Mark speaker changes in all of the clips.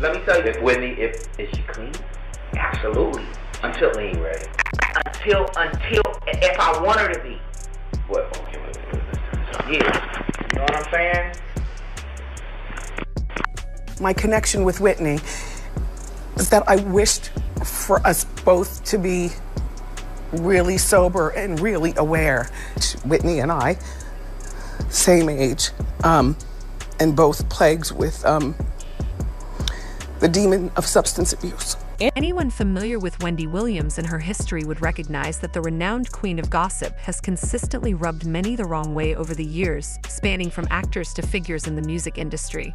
Speaker 1: Let me tell you, if Whitney, is she clean? Absolutely. Until clean, right? Until if I want her to be. What? Okay, wait. Yeah. You know what I'm saying?
Speaker 2: My connection with Whitney is that I wished for us both to be really sober and really aware. Whitney and I, same age, and both plagued with the demon of substance abuse.
Speaker 3: Anyone familiar with Wendy Williams and her history would recognize that the renowned queen of gossip has consistently rubbed many the wrong way over the years, spanning from actors to figures in the music industry.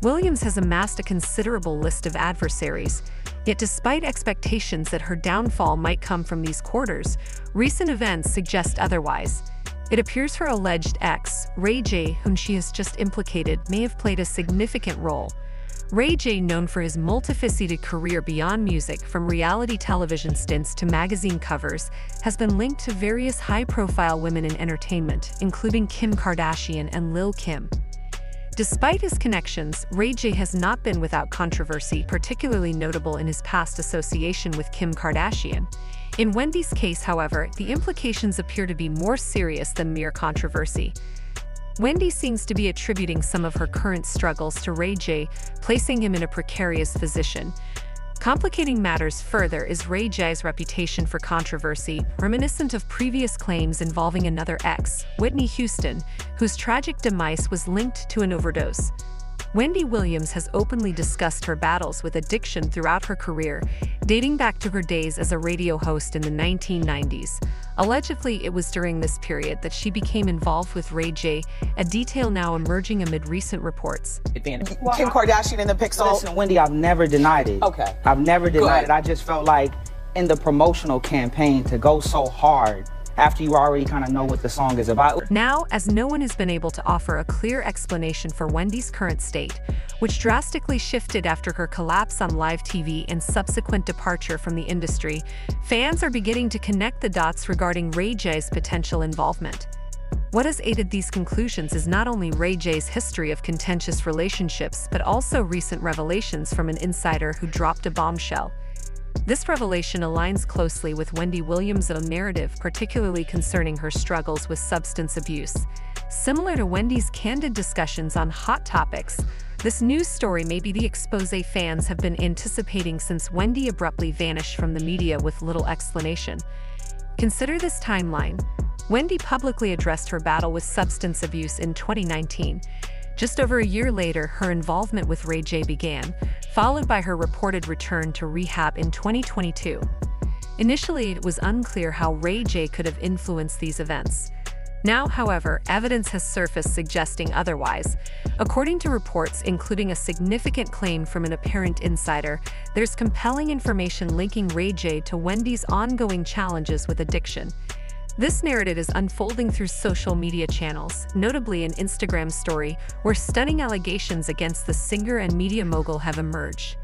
Speaker 3: Williams has amassed a considerable list of adversaries, yet despite expectations that her downfall might come from these quarters, recent events suggest otherwise. It appears her alleged ex, Ray J, whom she has just implicated, may have played a significant role. Ray J, known for his multifaceted career beyond music, from reality television stints to magazine covers, has been linked to various high-profile women in entertainment, including Kim Kardashian and Lil' Kim. Despite his connections, Ray J has not been without controversy, particularly notable in his past association with Kim Kardashian. In Wendy's case, however, the implications appear to be more serious than mere controversy. Wendy seems to be attributing some of her current struggles to Ray J, placing him in a precarious position. Complicating matters further is Ray J's reputation for controversy, reminiscent of previous claims involving another ex, Whitney Houston, whose tragic demise was linked to an overdose. Wendy Williams has openly discussed her battles with addiction throughout her career, dating back to her days as a radio host in the 1990s. Allegedly, it was during this period that she became involved with Ray J, a detail now emerging amid recent reports.
Speaker 2: Kim Kardashian in the pixel.
Speaker 4: Listen, Wendy, I've never denied it.
Speaker 2: Okay.
Speaker 4: I've never denied it. I just felt like in the promotional campaign to go so hard after you already kind of know what the song is about.
Speaker 3: Now, as no one has been able to offer a clear explanation for Wendy's current state, which drastically shifted after her collapse on live TV and subsequent departure from the industry, fans are beginning to connect the dots regarding Ray J's potential involvement. What has aided these conclusions is not only Ray J's history of contentious relationships, but also recent revelations from an insider who dropped a bombshell. This revelation aligns closely with Wendy Williams' narrative, particularly concerning her struggles with substance abuse. Similar to Wendy's candid discussions on hot topics, this news story may be the expose fans have been anticipating since Wendy abruptly vanished from the media with little explanation. Consider this timeline. Wendy publicly addressed her battle with substance abuse in 2019. Just over a year later, her involvement with Ray J began, followed by her reported return to rehab in 2022. Initially, it was unclear how Ray J could have influenced these events. Now, however, evidence has surfaced suggesting otherwise. According to reports, including a significant claim from an apparent insider, there's compelling information linking Ray J to Wendy's ongoing challenges with addiction. This narrative is unfolding through social media channels, notably an Instagram story, where stunning allegations against the singer and media mogul have emerged.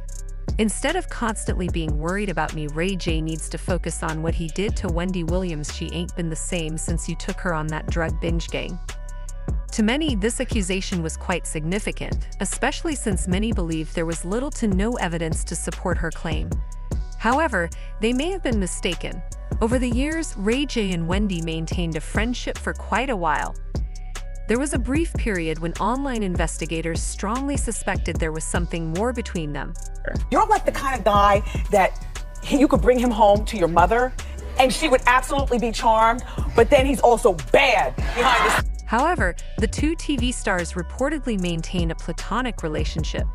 Speaker 3: Instead of constantly being worried about me, Ray J needs to focus on what he did to Wendy Williams. She ain't been the same since you took her on that drug binge gang. To many, this accusation was quite significant, especially since many believe there was little to no evidence to support her claim. However, they may have been mistaken. Over the years, Ray J and Wendy maintained a friendship for quite a while. There was a brief period when online investigators strongly suspected there was something more between them.
Speaker 2: You're like the kind of guy that you could bring him home to your mother and she would absolutely be charmed, but then he's also bad behind the scenes.
Speaker 3: However, the two TV stars reportedly maintain a platonic relationship.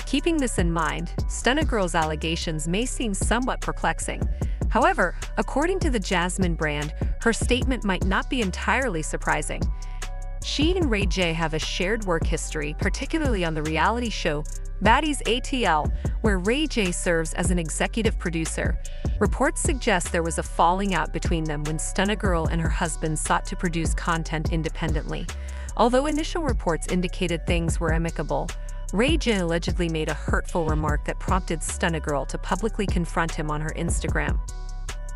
Speaker 3: Keeping this in mind, Stunna Girl's allegations may seem somewhat perplexing. However, according to the Jasmine brand, her statement might not be entirely surprising. She and Ray J have a shared work history, particularly on the reality show Baddies ATL, where Ray J serves as an executive producer. Reports suggest there was a falling out between them when Stunna Girl and her husband sought to produce content independently. Although initial reports indicated things were amicable, Ray J allegedly made a hurtful remark that prompted Stunna Girl to publicly confront him on her Instagram.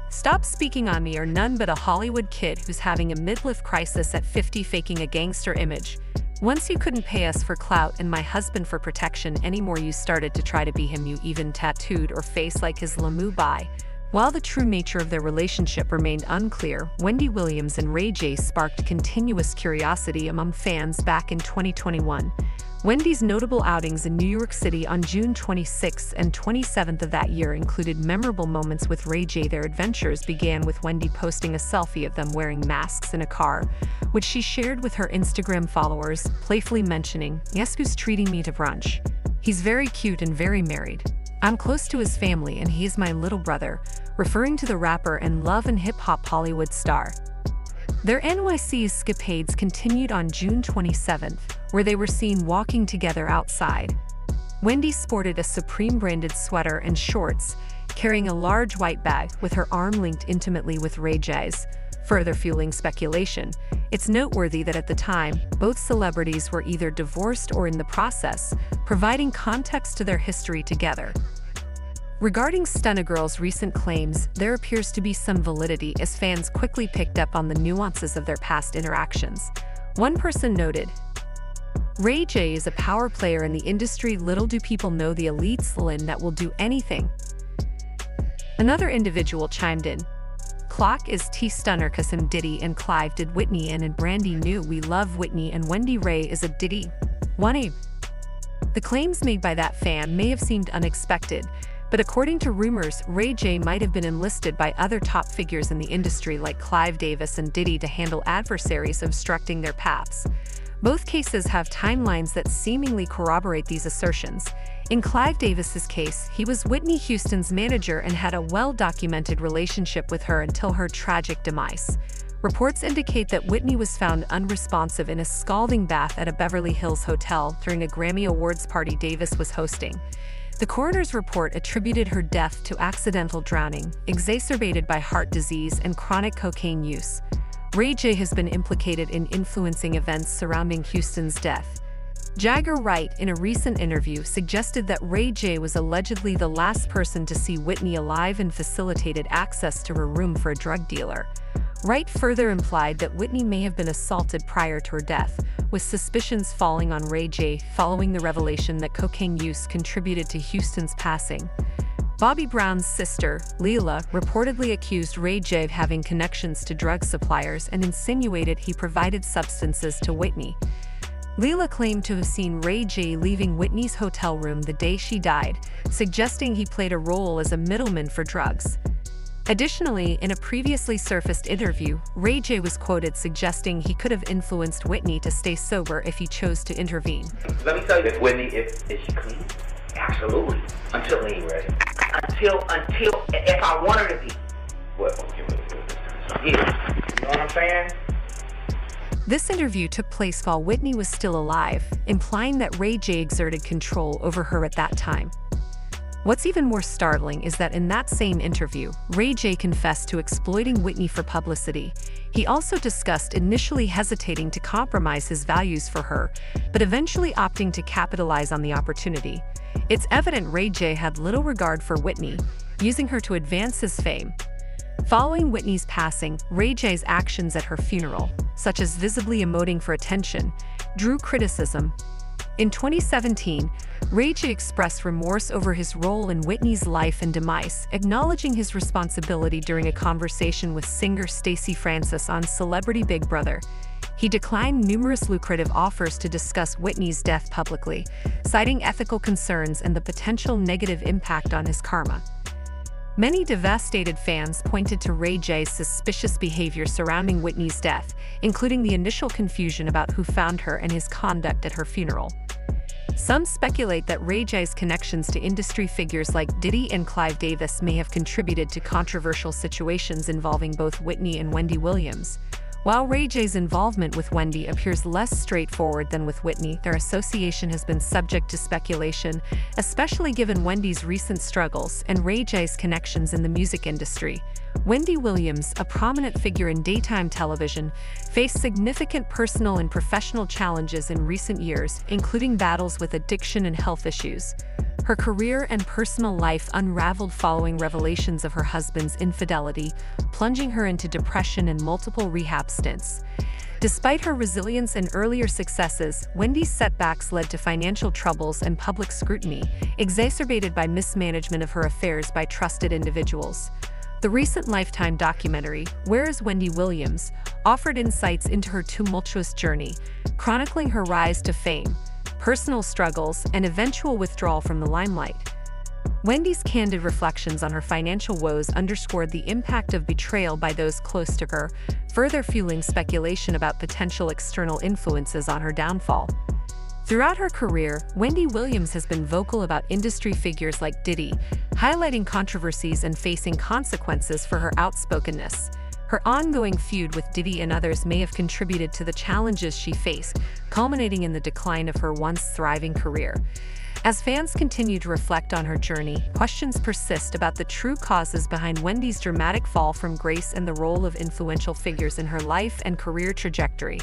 Speaker 3: "Stop speaking on me, or none but a Hollywood kid who's having a midlife crisis at 50 faking a gangster image," Once you couldn't pay us for clout and my husband for protection anymore, you started to try to be him. You even tattooed or face like his Lamu Bai. While the true nature of their relationship remained unclear, Wendy Williams and Ray J sparked continuous curiosity among fans back in 2021. Wendy's notable outings in New York City on June 26th and 27th of that year included memorable moments with Ray J. Their adventures began with Wendy posting a selfie of them wearing masks in a car, which she shared with her Instagram followers, playfully mentioning, "Yes, who's treating me to brunch? He's very cute and very married. I'm close to his family and he's my little brother," referring to the rapper and love and hip-hop Hollywood star. Their NYC escapades continued on June 27th, where they were seen walking together outside. Wendy sported a Supreme-branded sweater and shorts, carrying a large white bag with her arm linked intimately with Ray J's, further fueling speculation. It's noteworthy that at the time, both celebrities were either divorced or in the process, providing context to their history together. Regarding Stunna Girl's recent claims, there appears to be some validity as fans quickly picked up on the nuances of their past interactions. One person noted, "Ray J is a power player in the industry. Little do people know the elite Lynn that will do anything." Another individual chimed in, "Clock is T Stunner Kasim Diddy and Clive did Whitney and Brandy knew we love Whitney and Wendy Ray is a Diddy. One." The claims made by that fan may have seemed unexpected, but according to rumors, Ray J might have been enlisted by other top figures in the industry like Clive Davis and Diddy to handle adversaries obstructing their paths. Both cases have timelines that seemingly corroborate these assertions. In Clive Davis's case, he was Whitney Houston's manager and had a well-documented relationship with her until her tragic demise. Reports indicate that Whitney was found unresponsive in a scalding bath at a Beverly Hills hotel during a Grammy Awards party Davis was hosting. The coroner's report attributed her death to accidental drowning, exacerbated by heart disease and chronic cocaine use. Ray J has been implicated in influencing events surrounding Houston's death. Jagger Wright, in a recent interview, suggested that Ray J was allegedly the last person to see Whitney alive and facilitated access to her room for a drug dealer. Wright further implied that Whitney may have been assaulted prior to her death, with suspicions falling on Ray J following the revelation that cocaine use contributed to Houston's passing. Bobby Brown's sister, Leila, reportedly accused Ray J of having connections to drug suppliers and insinuated he provided substances to Whitney. Leila claimed to have seen Ray J leaving Whitney's hotel room the day she died, suggesting he played a role as a middleman for drugs. Additionally, in a previously surfaced interview, Ray J was quoted suggesting he could have influenced Whitney to stay sober if he chose to intervene.
Speaker 1: Let me tell you this, Whitney, is she clean? Absolutely. Until they ain't ready. Until, if I want her to be. What? Yeah. You know what I'm saying?
Speaker 3: This interview took place while Whitney was still alive, implying that Ray J exerted control over her at that time. What's even more startling is that in that same interview, Ray J confessed to exploiting Whitney for publicity. He also discussed initially hesitating to compromise his values for her, but eventually opting to capitalize on the opportunity. It's evident Ray J had little regard for Whitney, using her to advance his fame. Following Whitney's passing, Ray J's actions at her funeral, such as visibly emoting for attention, drew criticism. In 2017, Ray J expressed remorse over his role in Whitney's life and demise, acknowledging his responsibility during a conversation with singer Stacey Francis on Celebrity Big Brother. He declined numerous lucrative offers to discuss Whitney's death publicly, citing ethical concerns and the potential negative impact on his karma. Many devastated fans pointed to Ray J's suspicious behavior surrounding Whitney's death, including the initial confusion about who found her and his conduct at her funeral. Some speculate that Ray J's connections to industry figures like Diddy and Clive Davis may have contributed to controversial situations involving both Whitney and Wendy Williams. While Ray J's involvement with Wendy appears less straightforward than with Whitney, their association has been subject to speculation, especially given Wendy's recent struggles and Ray J's connections in the music industry. Wendy Williams, a prominent figure in daytime television, faced significant personal and professional challenges in recent years, including battles with addiction and health issues. Her career and personal life unraveled following revelations of her husband's infidelity, plunging her into depression and multiple rehab stints. Despite her resilience and earlier successes, Wendy's setbacks led to financial troubles and public scrutiny, exacerbated by mismanagement of her affairs by trusted individuals. The recent Lifetime documentary, Where is Wendy Williams?, offered insights into her tumultuous journey, chronicling her rise to fame, personal struggles, and eventual withdrawal from the limelight. Wendy's candid reflections on her financial woes underscored the impact of betrayal by those close to her, further fueling speculation about potential external influences on her downfall. Throughout her career, Wendy Williams has been vocal about industry figures like Diddy, highlighting controversies and facing consequences for her outspokenness. Her ongoing feud with Diddy and others may have contributed to the challenges she faced, culminating in the decline of her once thriving career. As fans continue to reflect on her journey, questions persist about the true causes behind Wendy's dramatic fall from grace and the role of influential figures in her life and career trajectory.